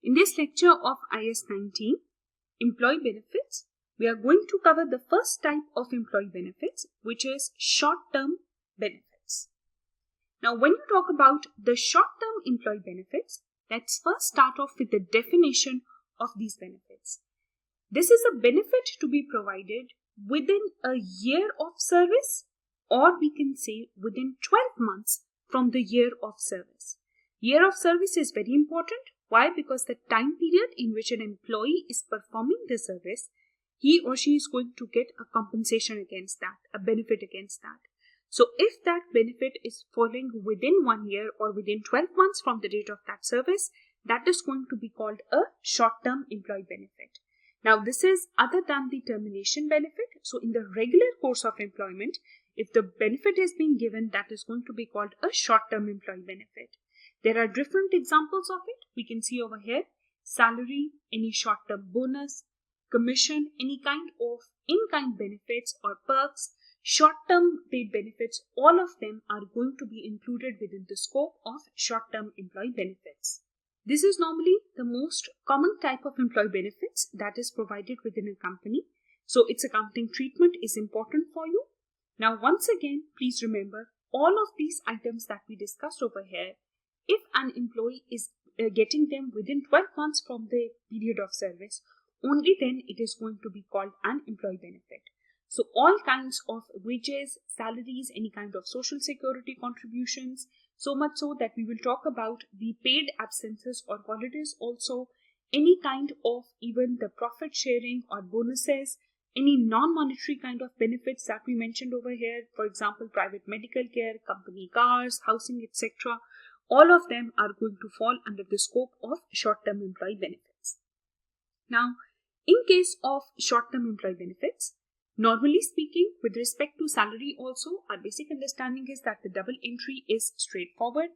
In this lecture of IAS 19, Employee Benefits, we are going to cover the first type of employee benefits, which is short-term benefits. Now, when you talk about the short-term employee benefits, let's first start off with the definition of these benefits. This is a benefit to be provided within a year of service, or we can say within 12 months from the year of service. Year of service is very important. Why? Because the time period in which an employee is performing the service, he or she is going to get a compensation against that, a benefit against that. So if that benefit is falling within 1 year or within 12 months from the date of that service, that is going to be called a short-term employee benefit. Now, this is other than the termination benefit. So in the regular course of employment, if the benefit is being given, that is going to be called a short-term employee benefit. There are different examples of it. We can see over here, salary, any short-term bonus, commission, any kind of in-kind benefits or perks, short-term paid benefits, all of them are going to be included within the scope of short-term employee benefits. This is normally the most common type of employee benefits that is provided within a company. So its accounting treatment is important for you. Now, once again, please remember all of these items that we discussed over here. If an employee is getting them within 12 months from the period of service, only then it is going to be called an employee benefit. So all kinds of wages, salaries, any kind of social security contributions, so much so that we will talk about the paid absences or holidays also, any kind of even the profit sharing or bonuses, any non-monetary kind of benefits that we mentioned over here, for example, private medical care, company cars, housing, etc. All of them are going to fall under the scope of short-term employee benefits. Now, in case of short-term employee benefits, normally speaking, with respect to salary also, our basic understanding is that the double entry is straightforward.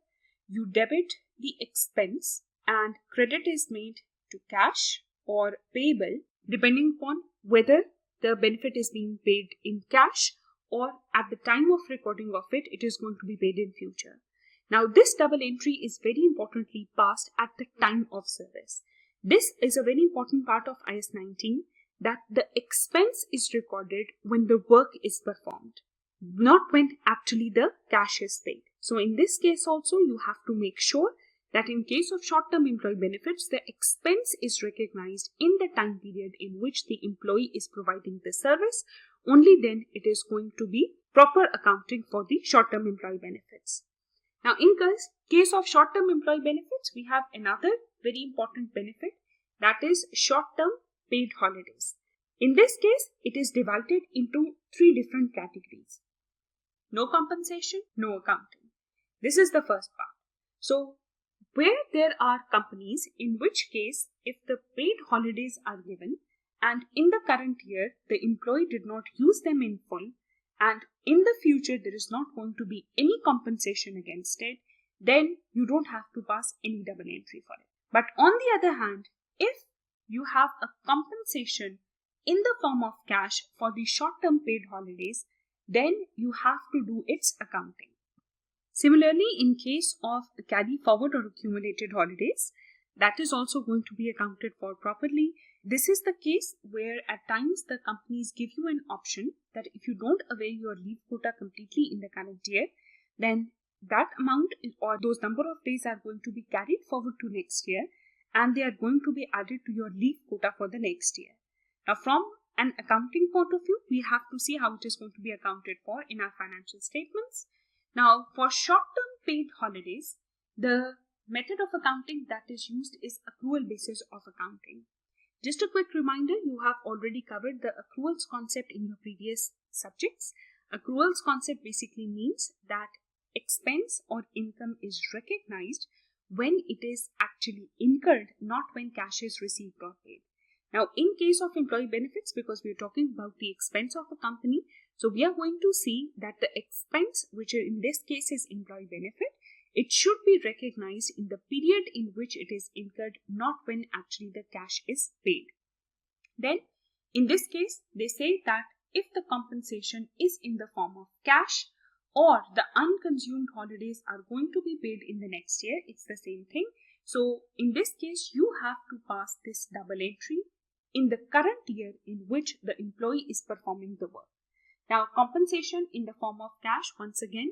You debit the expense and credit is made to cash or payable, depending upon whether the benefit is being paid in cash or at the time of recording of it, it is going to be paid in future. Now, this double entry is very importantly passed at the time of service. This is a very important part of IAS 19, that the expense is recorded when the work is performed, not when actually the cash is paid. So in this case also, you have to make sure that in case of short-term employee benefits, the expense is recognized in the time period in which the employee is providing the service. Only then it is going to be proper accounting for the short-term employee benefits. Now, in case of short-term employee benefits, we have another very important benefit, that is short-term paid holidays. In this case, it is divided into 3 different categories. No compensation, no accounting. This is the first part. So, where there are companies in which case, if the paid holidays are given and in the current year, the employee did not use them in full, and in the future there is not going to be any compensation against it, then you don't have to pass any double entry for it. But on the other hand, if you have a compensation in the form of cash for the short-term paid holidays, then you have to do its accounting. Similarly, in case of carry forward or accumulated holidays, that is also going to be accounted for properly. This is the case where at times the companies give you an option that if you don't avail your leave quota completely in the current year, then that amount or those number of days are going to be carried forward to next year and they are going to be added to your leave quota for the next year. Now, from an accounting point of view, we have to see how it is going to be accounted for in our financial statements. Now, for short-term paid holidays, the method of accounting that is used is accrual basis of accounting. Just a quick reminder, you have already covered the accruals concept in your previous subjects. Accruals concept basically means that expense or income is recognized when it is actually incurred, not when cash is received or paid. Now, in case of employee benefits, because we are talking about the expense of a company, so we are going to see that the expense, which in this case is employee benefit, it should be recognized in the period in which it is incurred, not when actually the cash is paid. Then, in this case, they say that if the compensation is in the form of cash or the unconsumed holidays are going to be paid in the next year, it's the same thing. So in this case, you have to pass this double entry in the current year in which the employee is performing the work. Now, compensation in the form of cash, once again,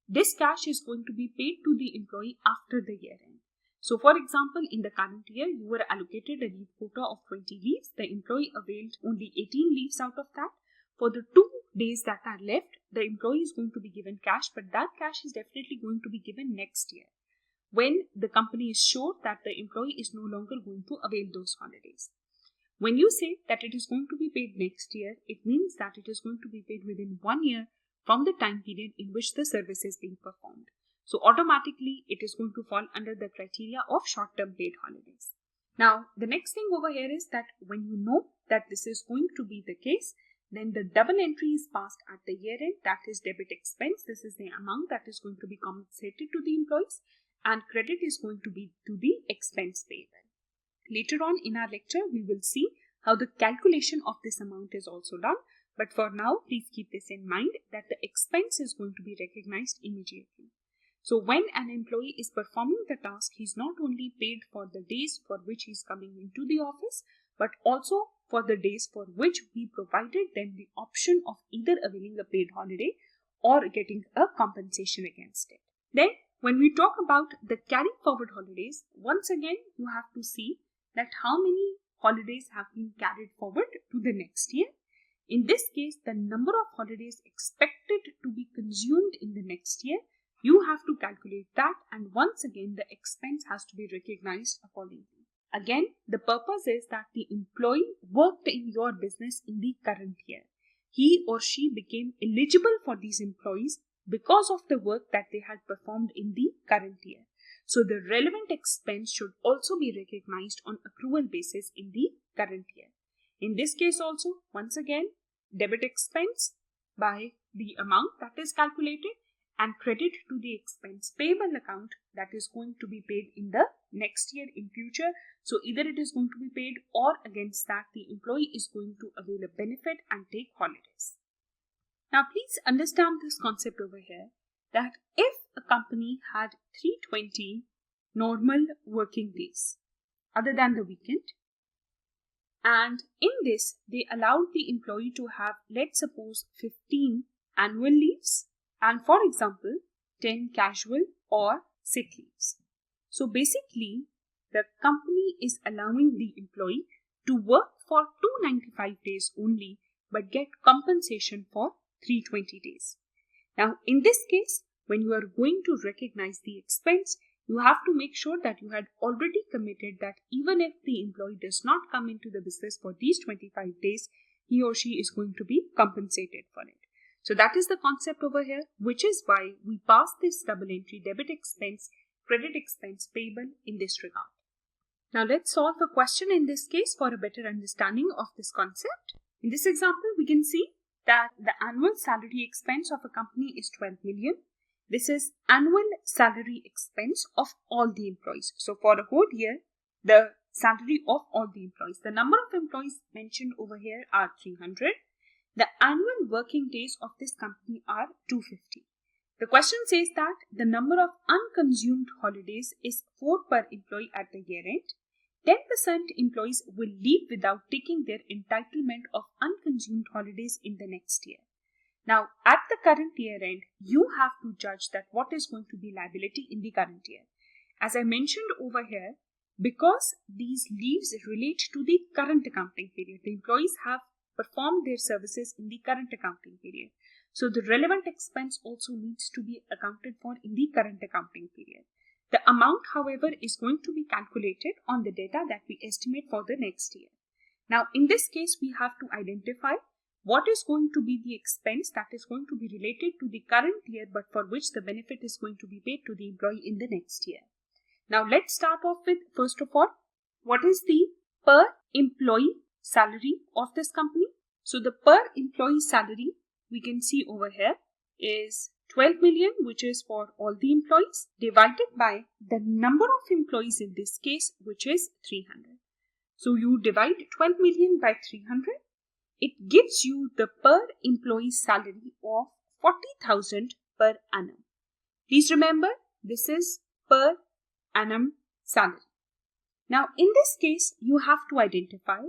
this cash is going to be paid to the employee after the year end. So, for example, in the current year, you were allocated a leave quota of 20 leaves. The employee availed only 18 leaves out of that. For the 2 days that are left, the employee is going to be given cash, but that cash is definitely going to be given next year, when the company is sure that the employee is no longer going to avail those holidays. When you say that it is going to be paid next year, it means that it is going to be paid within 1 year from the time period in which the service is being performed. So automatically it is going to fall under the criteria of short-term paid holidays. Now, the next thing over here is that when you know that this is going to be the case, then the double entry is passed at the year end, that is debit expense. This is the amount that is going to be compensated to the employees, and credit is going to be to the expense payable. Later on in our lecture, we will see how the calculation of this amount is also done. But for now, please keep this in mind that the expense is going to be recognized immediately. So when an employee is performing the task, he is not only paid for the days for which he is coming into the office, but also for the days for which we provided them the option of either availing a paid holiday or getting a compensation against it. Then, when we talk about the carry forward holidays, once again, you have to see that how many holidays have been carried forward to the next year. In this case, the number of holidays expected to be consumed in the next year, you have to calculate that, and once again, the expense has to be recognized accordingly. Again, the purpose is that the employee worked in your business in the current year. He or she became eligible for these employees because of the work that they had performed in the current year. So the relevant expense should also be recognized on accrual basis in the current year. In this case also, once again, debit expense by the amount that is calculated and credit to the expense payable account that is going to be paid in the next year in future. So either it is going to be paid, or against that the employee is going to avail a benefit and take holidays. Now please understand this concept over here, that if a company had 320 normal working days other than the weekend, and in this they allowed the employee to have, let's suppose, 15 annual leaves and, for example, 10 casual or sick leaves. So basically the company is allowing the employee to work for 295 days only but get compensation for 320 days. Now in this case, when you are going to recognize the expense, you have to make sure that you had already committed that even if the employee does not come into the business for these 25 days, he or she is going to be compensated for it. So that is the concept over here, which is why we pass this double entry debit expense, credit expense payable in this regard. Now let's solve a question in this case for a better understanding of this concept. In this example, we can see that the annual salary expense of a company is 12 million. This is annual salary expense of all the employees. So for a whole year, the salary of all the employees. The number of employees mentioned over here are 300. The annual working days of this company are 250. The question says that the number of unconsumed holidays is 4 per employee at the year end. 10% employees will leave without taking their entitlement of unconsumed holidays in the next year. Now, at the current year end, you have to judge that what is going to be liability in the current year. As I mentioned over here, because these leaves relate to the current accounting period, the employees have performed their services in the current accounting period. So the relevant expense also needs to be accounted for in the current accounting period. The amount, however, is going to be calculated on the data that we estimate for the next year. Now, in this case, we have to identify what is going to be the expense that is going to be related to the current year, but for which the benefit is going to be paid to the employee in the next year. Now, let's start off with, first of all, what is the per employee salary of this company? So the per employee salary we can see over here is 12 million, which is for all the employees, divided by the number of employees in this case, which is 300. So you divide 12 million by 300. It gives you the per employee salary of 40,000 per annum. Please remember, this is per annum salary. Now, in this case, you have to identify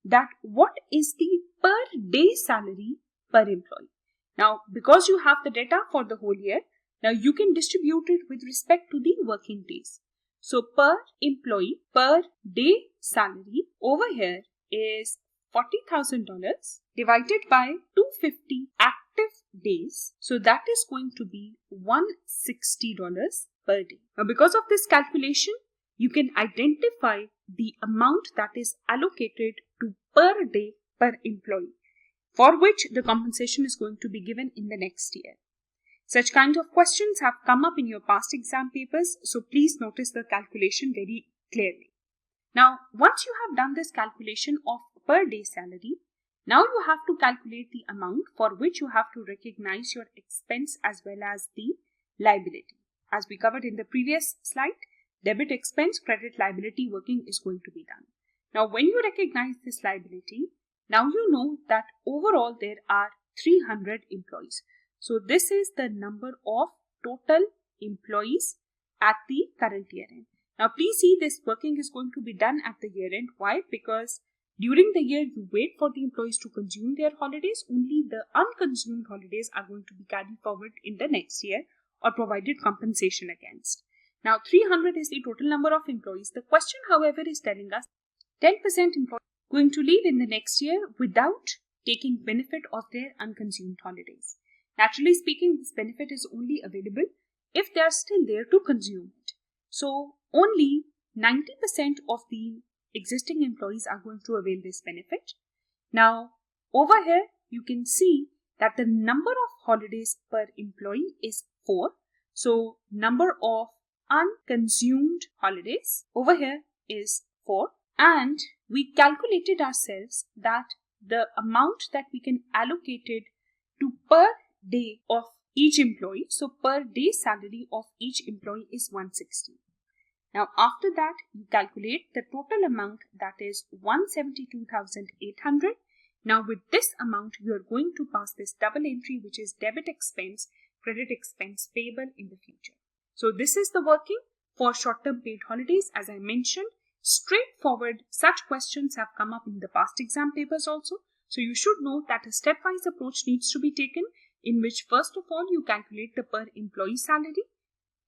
that what is the per day salary per employee. Now, because you have the data for the whole year, now you can distribute it with respect to the working days. So, per employee, per day salary over here is $40,000 divided by 250 active days. So, that is going to be $160 per day. Now, because of this calculation, you can identify the amount that is allocated to per day per employee, for which the compensation is going to be given in the next year. Such kind of questions have come up in your past exam papers, so please notice the calculation very clearly. Now, once you have done this calculation of per day salary, now you have to calculate the amount for which you have to recognize your expense as well as the liability. As we covered in the previous slide, debit expense, credit liability working is going to be done. Now, when you recognize this liability, now you know that overall there are 300 employees. So, this is the number of total employees at the current year end. Now, please see this working is going to be done at the year end. Why? Because during the year you wait for the employees to consume their holidays. Only the unconsumed holidays are going to be carried forward in the next year or provided compensation against. Now, 300 is the total number of employees. The question, however, is telling us 10% employees going to leave in the next year without taking benefit of their unconsumed holidays. Naturally speaking, this benefit is only available if they are still there to consume it. So, only 90% of the existing employees are going to avail this benefit. Now, over here, you can see that the number of holidays per employee is 4. So, number of unconsumed holidays over here is 4, and we calculated ourselves that the amount that we can allocate it to per day of each employee, so per day salary of each employee is 160. Now, after that, you calculate the total amount, that is 172,800. Now, with this amount, you are going to pass this double entry, which is debit expense, credit expense payable in the future. So, this is the working for short-term paid holidays. As I mentioned, straightforward such questions have come up in the past exam papers also. So, you should know that a stepwise approach needs to be taken, in which first of all you calculate the per employee salary,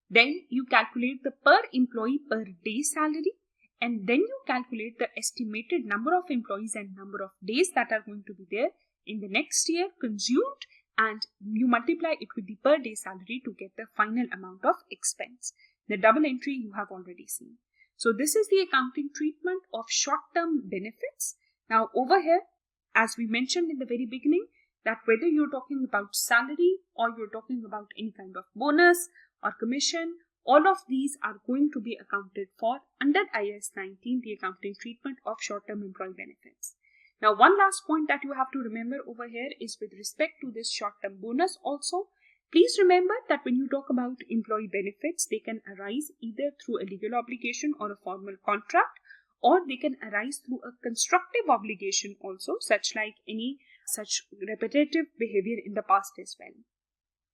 then you calculate the per employee per day salary, and then you calculate the estimated number of employees and number of days that are going to be there in the next year consumed, and you multiply it with the per day salary to get the final amount of expense. The double entry you have already seen. So this is the accounting treatment of short-term benefits. Now over here, as we mentioned in the very beginning, that whether you're talking about salary or you're talking about any kind of bonus or commission, all of these are going to be accounted for under IAS 19, the accounting treatment of short-term employee benefits. Now, one last point that you have to remember over here is with respect to this short-term bonus also. Please remember that when you talk about employee benefits, they can arise either through a legal obligation or a formal contract, or they can arise through a constructive obligation also, such like any such repetitive behavior in the past as well.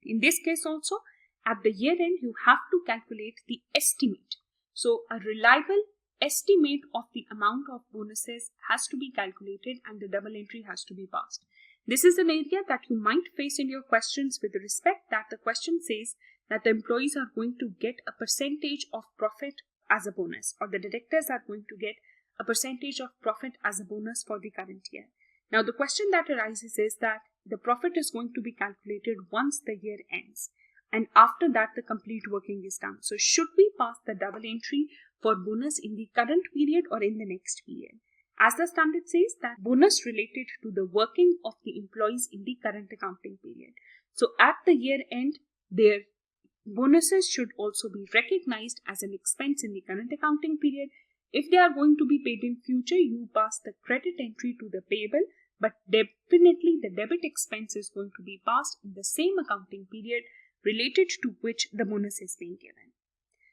In this case also, at the year end, you have to calculate the estimate. So, a reliable estimate of the amount of bonuses has to be calculated and the double entry has to be passed. This is an area that you might face in your questions with respect that the question says that the employees are going to get a percentage of profit as a bonus, or the directors are going to get a percentage of profit as a bonus for the current year. Now, the question that arises is that the profit is going to be calculated once the year ends, and after that the complete working is done. So, should we pass the double entry for bonus in the current period or in the next period? As the standard says, that bonus related to the working of the employees in the current accounting period. So, at the year end, their bonuses should also be recognized as an expense in the current accounting period. If they are going to be paid in future, you pass the credit entry to the payable, but definitely the debit expense is going to be passed in the same accounting period related to which the bonus is being given.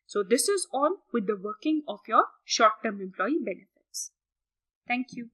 So this is all with the working of your short-term employee benefits. Thank you.